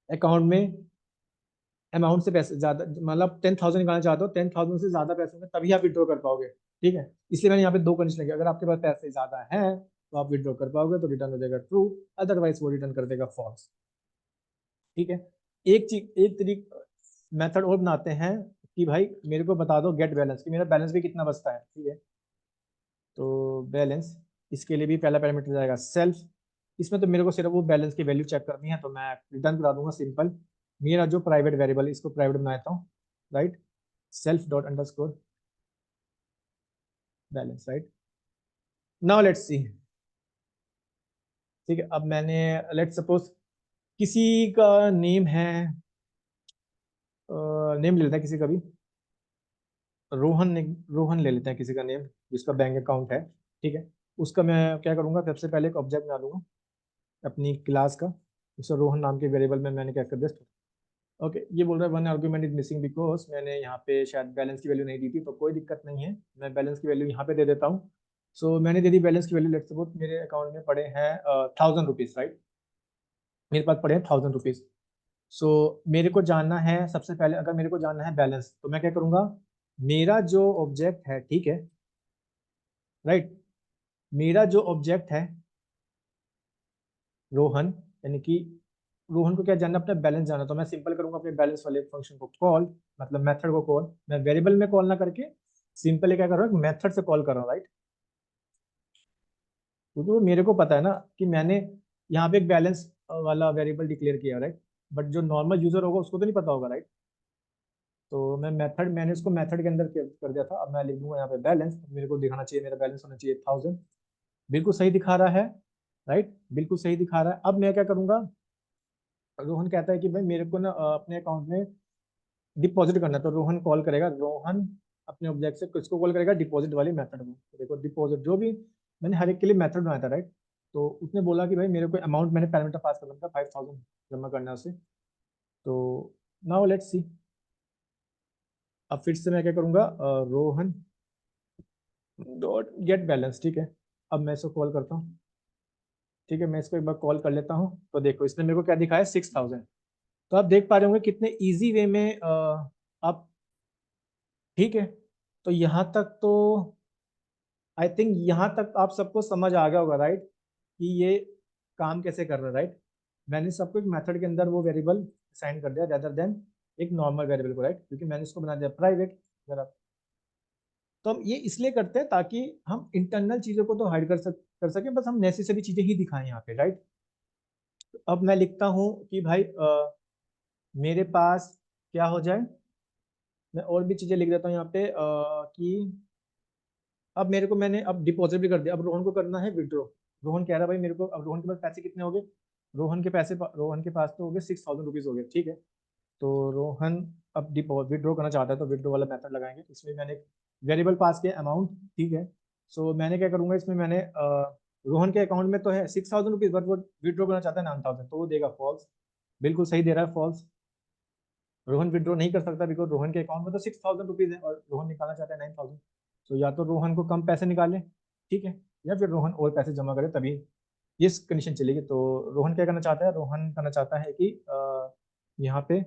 अकाउंट में अमाउंट से पैसे ज्यादा, मतलब 10,000 निकालना चाहते हो, 10,000 से ज्यादा पैसे होंगे तभी आप विड्रॉ कर पाओगे, ठीक है। इसलिए मैंने यहाँ पे दो कंडीशन लगी, अगर आपके पास पैसे ज्यादा है तो आप विड्रॉ कर पाओगे तो रिटर्न हो जाएगा ट्रू, अदरवाइज वो रिटर्न कर देगा फॉल्स, ठीक है। एक चीज, एक तरीक मेथड और बनाते हैं कि भाई मेरे को बता दो गेट बैलेंस, कि मेरा बैलेंस भी कितना बचता है, ठीक है। तो बैलेंस, इसके लिए भी पहला पैरामीटर जाएगा सेल्फ, इसमें तो मेरे को सिर्फ वो बैलेंस की वैल्यू चेक करनी है, तो मैं रिटर्न करा दूंगा सिंपल, मेरा जो प्राइवेट वेरिएबल इसको प्राइवेट बनाता हूँ, right, self dot underscore balance, right. Now let's सी, ठीक है, अब मैंने लेट्स सपोज किसी का नेम है, नेम ले लेते हैं किसी का भी, रोहन रोहन ले लेते हैं किसी का नेम जिसका बैंक अकाउंट है, ठीक है। उसका मैं क्या करूंगा, सबसे पहले एक ऑब्जेक्ट बना लूंगा अपनी क्लास का, उसे रोहन नाम के वेरिएबल में मैंने क्या कर दिया। ओके, ये बोल रहा है one argument is missing because मैंने यहाँ पे शायद बैलेंस की वैल्यू नहीं दी थी, तो कोई दिक्कत नहीं है, मैं बैलेंस की वैल्यू यहाँ पे दे देता हूँ। सो मैंने दे दी बैलेंस की वैल्यू, लेट्स सपोज मेरे अकाउंट में पड़े हैं 1,000 रुपीज, राइट, मेरे पास पड़े हैं 1,000 रुपीज। सो मेरे को जानना है सबसे पहले, अगर मेरे को जानना है बैलेंस, तो मैं क्या करूंगा, मेरा जो ऑब्जेक्ट है, ठीक है, राइट, मेरा जो ऑब्जेक्ट है रोहन, यानी कि रोहन को क्या जानना, अपना बैलेंस जानना, तो मैं सिंपल करूंगा अपने बैलेंस वाले फंक्शन को कॉल, मतलब मेथड को कॉल, मैं वेरिएबल में कॉल ना करके सिंपली क्या कर रहा हूँ, मेथड से कॉल कर रहा हूँ, राइट, क्योंकि वो मेरे को पता है ना कि मैंने यहाँ पे एक बैलेंस वाला वेरिएबल डिक्लेयर किया, राइट, बट जो नॉर्मल यूजर होगा उसको तो नहीं पता होगा, राइट। तो मैं मेथड, मैंने उसको मेथड के अंदर कर दिया था, अब मैं लिख दूंगा यहाँ पे बैलेंस, मेरे को दिखाना चाहिए, मेरा बैलेंस होना चाहिए 1,000, बिल्कुल सही दिखा रहा है, राइट, बिल्कुल सही दिखा रहा है। अब मैं क्या करूंगा, रोहन कहता है कि भाई मेरे को ना अपने अकाउंट में डिपॉजिट करना है, तो रोहन कॉल करेगा, रोहन अपने ऑब्जेक्ट से किसको कॉल करेगा, डिपॉजिट वाली मेथड को, तो देखो डिपॉजिट जो भी मैंने हर एक के लिए मेथड बनाया था, राइट। तो उसने बोला कि भाई मेरे को अमाउंट, मैंने पैरामीटर पास करना था 5,000 जमा करना है उसे। तो नाउ लेट्स सी, अब फिर से मैं क्या करूंगा, रोहन डॉट गेट बैलेंस, ठीक है। अब मैं इसको कॉल करता हूँ, ठीक है, मैं इसको एक बार कॉल कर लेता हूँ, तो देखो इसने मेरे को क्या दिखाया, 6,000। तो आप देख पा रहे होंगे कितने इजी वे में आप, ठीक है। तो यहाँ तक तो आई थिंक यहाँ तक आप सबको समझ आ गया होगा, राइट, कि ये काम कैसे कर रहा है, राइट। मैंने सबको एक मेथड के अंदर वो वेरिएबल साइन कर दिया रेदर देन एक नॉर्मल वेरिएबल को, राइट, क्योंकि मैंने इसको बना दिया प्राइवेट। अगर आप, तो हम ये इसलिए करते हैं ताकि हम इंटरनल चीजों को तो हाइड कर सके, बस हम नेसेसरी चीजें ही दिखाएं यहाँ पे, राइट। अब मैं लिखता हूँ कि भाई मेरे पास क्या हो जाए, मैं और भी चीजें लिख देता हूँ यहाँ पे कि अब मेरे को, मैंने अब डिपॉजिट भी कर दिया, अब रोहन को करना है विड्रॉ। रोहन कह रहा है भाई मेरे को, अब रोहन के पास पैसे कितने हो गए, रोहन के पास तो हो गए 6,000 रुपीज हो गए, ठीक है। तो रोहन अब डिपॉजिट विड्रॉ करना चाहता है, तो विड्रॉ वाला मेथड लगाएंगे, तो इसमें मैंने एक वेरिएबल पास किया अमाउंट, ठीक है। सो मैंने क्या करूंगा इसमें, मैंने रोहन के अकाउंट में तो है 6,000 रुपीज, बट वो विड्रॉ करना चाहता है 9,000, तो वो देगा फॉल्स, बिल्कुल सही दे रहा है फॉल्स। रोहन विड्रॉ नहीं कर सकता बिकॉज रोहन के अकाउंट में तो 6,000 रुपीज है और रोहन निकालना चाहता है 9,000। तो या तो रोहन को कम पैसे निकाले, ठीक है, या फिर रोहन और पैसे जमा करे, तभी ये कंडीशन चलेगी। तो रोहन क्या करना चाहता है, रोहन करना चाहता है कि यहाँ पे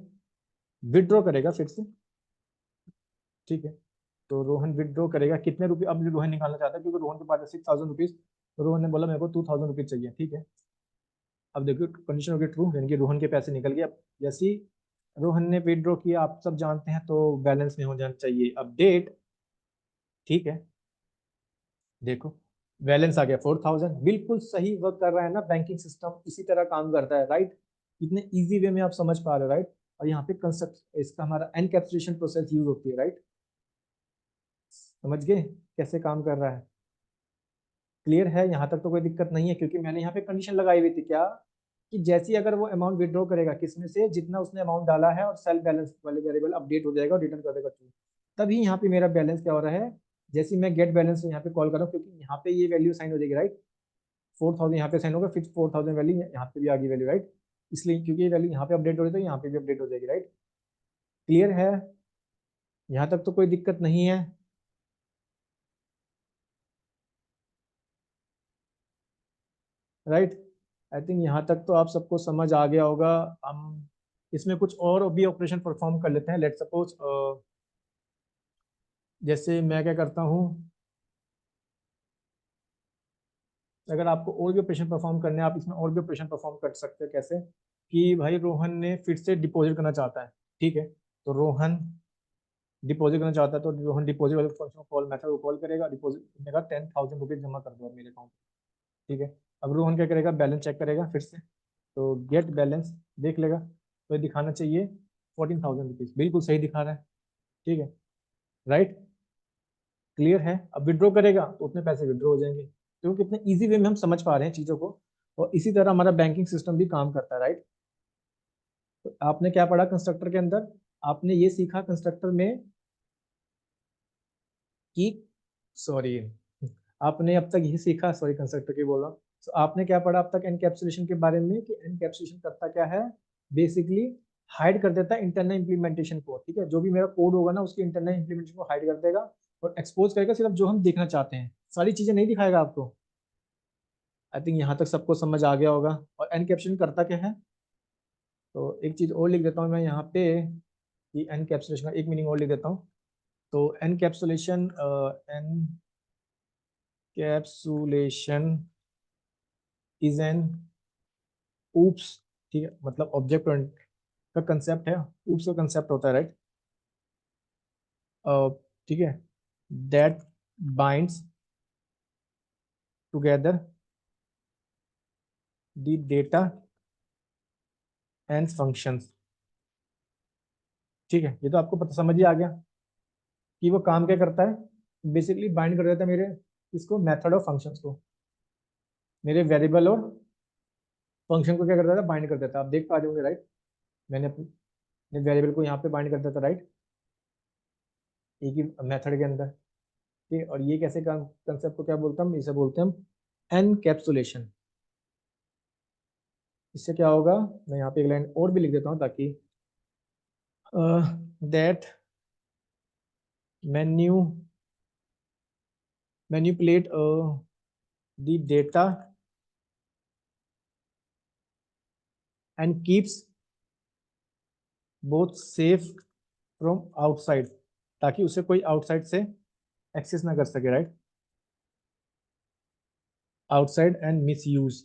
विड्रॉ करेगा फिर से, ठीक है। तो रोहन विदड्रॉ करेगा कितने रुपये, अब रोहन निकालना चाहता है क्योंकि रोहन के पास है 6,000 रुपीज। तो रोहन ने बोला मेरे को 2,000 रुपीज चाहिए, ठीक है। अब देखो कंडीशन हो गई ट्रू, यानी कि रोहन के पैसे निकल गए। अब जैसे ही रोहन ने विदड्रॉ किया, आप सब जानते हैं, तो बैलेंस में हो जाना चाहिए अपडेट, ठीक है। देखो बैलेंस आ गया 4,000, बिल्कुल सही वर्क कर रहा है ना, बैंकिंग सिस्टम इसी तरह काम करता है, राइट। कितने इजी वे में आप समझ पा रहे हो, राइट। और यहाँ पे कंस्ट्रक्ट इसका हमारा एनकैप्सुलेशन प्रोसेस यूज होती है, राइट। समझ गए कैसे काम कर रहा है, क्लियर है, यहाँ तक तो कोई दिक्कत नहीं है, क्योंकि मैंने यहाँ पे कंडीशन लगाई हुई थी क्या, कि जैसे ही अगर वो अमाउंट विड्रॉ करेगा किसमें से, जितना उसने अमाउंट डाला है, और सेल बैलेंस वाले वेरिएबल अपडेट हो जाएगा और रिटर्न कर देगा ट्रू, तभी यहाँ पे मेरा बैलेंस क्या हो रहा है। जैसे ही मैं गेट बैलेंस यहाँ पे कॉल कर रहा हूँ, क्योंकि यहाँ पे ये वैल्यू साइन हो जाएगी, राइट। 4,000 यहाँ पे साइन होगा, फिर 4,000 वैल्यू यहाँ पे भी आ गई वैल्यू, राइट। इसलिए क्योंकि ये वैल्यू यहाँ पे अपडेट हो रही है, तो यहाँ पे भी अपडेट हो जाएगी, राइट। क्लियर है, यहाँ तक तो कोई दिक्कत नहीं है। राइट, आई थिंक यहाँ तक तो आप सबको समझ आ गया होगा। हम इसमें कुछ और भी ऑपरेशन परफॉर्म कर लेते हैं। लेट सपोज जैसे मैं क्या करता हूँ, अगर आपको और भी ऑपरेशन परफॉर्म करने हैं, आप इसमें और भी ऑपरेशन परफॉर्म कर सकते हैं। कैसे कि भाई रोहन ने फिर से डिपॉजिट करना चाहता है, ठीक है। तो रोहन डिपॉजिट करना चाहता है, तो रोहन डिपॉजिट वाले फंक्शन कॉल मेथड को कॉल करेगा, डिपॉजिट करने का 10,000 रुपीज जमा कर दो मेरे अकाउंट, ठीक है। अब रोहन क्या करेगा, बैलेंस चेक करेगा फिर से, तो गेट बैलेंस देख लेगा, तो ये दिखाना चाहिए 14,000 रुपीज, बिल्कुल सही दिखा रहा है, ठीक है, राइट। क्लियर है, अब विड्रॉ करेगा तो उतने पैसे विड्रॉ हो जाएंगे। तो कितने इजी वे में हम समझ पा रहे हैं चीज़ों को, और इसी तरह हमारा बैंकिंग सिस्टम भी काम करता है, राइट। तो आपने क्या पढ़ा कंस्ट्रक्टर के अंदर, आपने ये सीखा कंस्ट्रक्टर में कि, सॉरी, आपने अब तक ये सीखा, सॉरी कंस्ट्रक्टर की बोल रहा हूँ, तो आपने क्या पढ़ा अब तक एनकैप्सुलेशन के बारे में, कि एनकैप्सुलेशन करता क्या है, बेसिकली हाइड कर देता है इंटरनल इंप्लीमेंटेशन को, ठीक है। जो भी मेरा कोड होगा ना, उसकी इंटरनल इंप्लीमेंटेशन को हाइड कर देगा, और एक्सपोज करेगा सिर्फ जो हम देखना चाहते हैं, सारी चीजें नहीं दिखाएगा आपको। आई थिंक यहाँ तक सबको समझ आ गया होगा। और एनकैप्सुलेशन करता क्या है, तो एक चीज और लिख देता हूँ मैं यहाँ पे, कि एनकैप्सुलेशन का एक मीनिंग और लिख देता हूँ। तो encapsulation, encapsulation is an oops, ठीक है, मतलब ऑब्जेक्ट का कंसेप्ट है, ऊप्स का कंसेप्ट होता है, राइट। ठीक है, that binds together the data and functions, ठीक है। ये तो आपको पता समझ ही आ गया कि वो काम क्या करता है, बेसिकली बाइंड कर देता है मेरे इसको, मेथड और फंक्शंस को, मेरे वेरिएबल और फंक्शन को क्या कर देता है, बाइंड कर देता है। आप देख पा रहे होंगे, राइट। मैंने अपने वेरिएबल को यहाँ पे बाइंड कर देता, राइट, एक ही मेथड के अंदर, ठीक है। और ये कैसे कंसेप्ट को क्या बोलते हैं हम, इसे बोलते हैं हम एनकैप्सुलेशन। इससे क्या होगा, मैं यहाँ पे एक लाइन और भी लिख देता हूँ, ताकि that menu manipulate the data and keeps both safe from outside, ताकि उसे कोई आउटसाइड से एक्सेस ना कर सके, right. Outside and miss use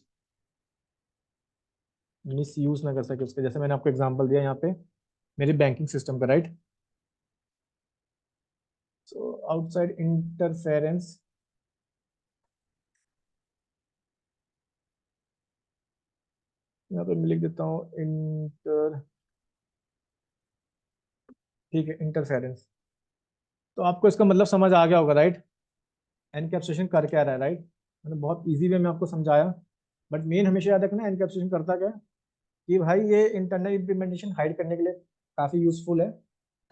ना कर सके उसके, जैसे मैंने आपको एग्जांपल दिया यहाँ पे मेरे बैंकिंग सिस्टम का, राइट। सो आउटसाइड इंटरफेरेंस, यहाँ पे मैं लिख देता हूँ इंटर, ठीक है, इंटरफेरेंस। तो आपको इसका मतलब समझ आ गया होगा, राइट, एनकैप्सुलेशन कर क्या रहा है, राइट। मैंने बहुत इजी वे में आपको समझाया, बट मेन हमेशा याद रखना एनकैप्सुलेशन करता क्या है, कि भाई ये इंटरनल इम्प्लीमेंटेशन हाइड करने के लिए काफ़ी यूजफुल है,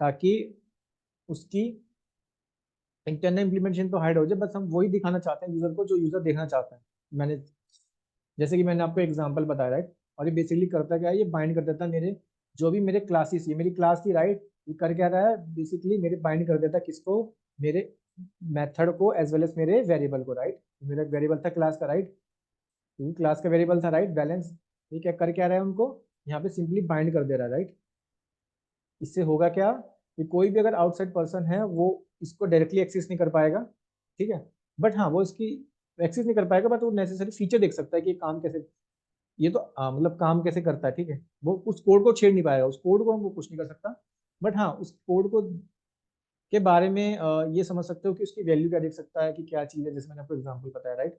ताकि उसकी इंटरनल इम्प्लीमेंटेशन तो हाइड हो जाए, बस हम वही दिखाना चाहते हैं यूजर को जो यूजर देखना चाहता है। मैंने जैसे कि मैंने आपको एग्जांपल बताया, राइट। और ये बेसिकली करता क्या है, ये बाइंड कर देता है मेरे जो भी मेरे क्लासेस, ये मेरी क्लास थी, राइट। ये कर क्या रहा है, बेसिकली मेरे बाइंड कर देता है किसको, मेरे मेथड को एज वेल एज मेरे वेरिएबल को, राइट। मेरा वेरिएबल था क्लास का, राइट, क्योंकि क्लास का वेरिएबल था, राइट, बैलेंस। ये क्या कर क्या रहा है, उनको यहाँ पे सिंपली बाइंड कर दे रहा है, राइट। इससे होगा क्या, कि कोई भी अगर आउटसाइड पर्सन है, वो इसको डायरेक्टली एक्सेस नहीं कर पाएगा, ठीक है, बट हाँ वो इसकी एक्सेस नहीं कर पाएगा, बट वो नेसेसरी फीचर देख सकता है कि काम कैसे, ये तो मतलब काम कैसे करता है, ठीक है। वो उस कोड को छेड़ नहीं पाएगा, उस कोड को हम वो कुछ नहीं कर सकता, बट हाँ उस कोड को के बारे में ये समझ सकते हो कि उसकी वैल्यू क्या देख सकता है कि क्या चीज़ है, जैसे मैंने आपको एग्जांपल बताया, राइट।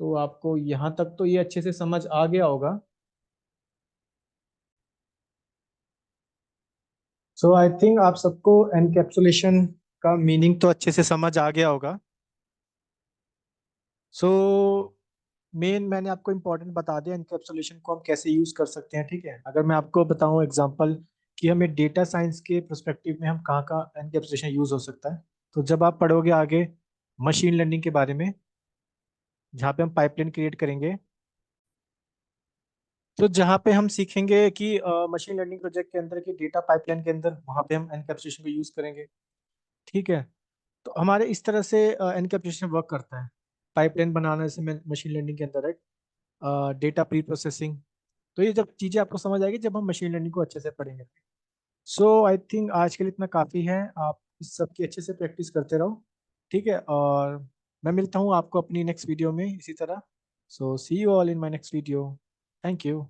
तो आपको यहाँ तक तो ये अच्छे से समझ आ गया होगा। सो आई थिंक आप सबको एनकैप्सुलेशन का मीनिंग तो अच्छे से समझ आ गया होगा। सो मेन मैंने आपको इम्पोर्टेंट बता दिया एनकैप्सुलेशन को हम कैसे यूज कर सकते हैं, ठीक है। अगर मैं आपको बताऊं एग्जांपल कि हमें डेटा साइंस के पर्सपेक्टिव में हम कहाँ कहाँ एनकैप्सुलेशन यूज हो सकता है, तो जब आप पढ़ोगे आगे मशीन लर्निंग के बारे में, जहाँ पे हम पाइपलाइन क्रिएट करेंगे, तो जहाँ पे हम सीखेंगे कि मशीन लर्निंग प्रोजेक्ट के अंदर की डेटा पाइपलाइन के अंदर वहाँ पे हम एनकैप्सुलेशन को यूज करेंगे, ठीक है। तो हमारे इस तरह से एनकैप्सुलेशन वर्क करता है, पाइपलाइन बनाने से मशीन लर्निंग के अंदर, राइट, डेटा प्री प्रोसेसिंग। तो ये जब चीज़ें आपको समझ आएगी जब हम मशीन लर्निंग को अच्छे से पढ़ेंगे। सो आई थिंक आज के लिए इतना काफ़ी है, आप इस सब की अच्छे से प्रैक्टिस करते रहो, ठीक है। और मैं मिलता हूँ आपको अपनी नेक्स्ट वीडियो में इसी तरह। So see you all in my next video. Thank you.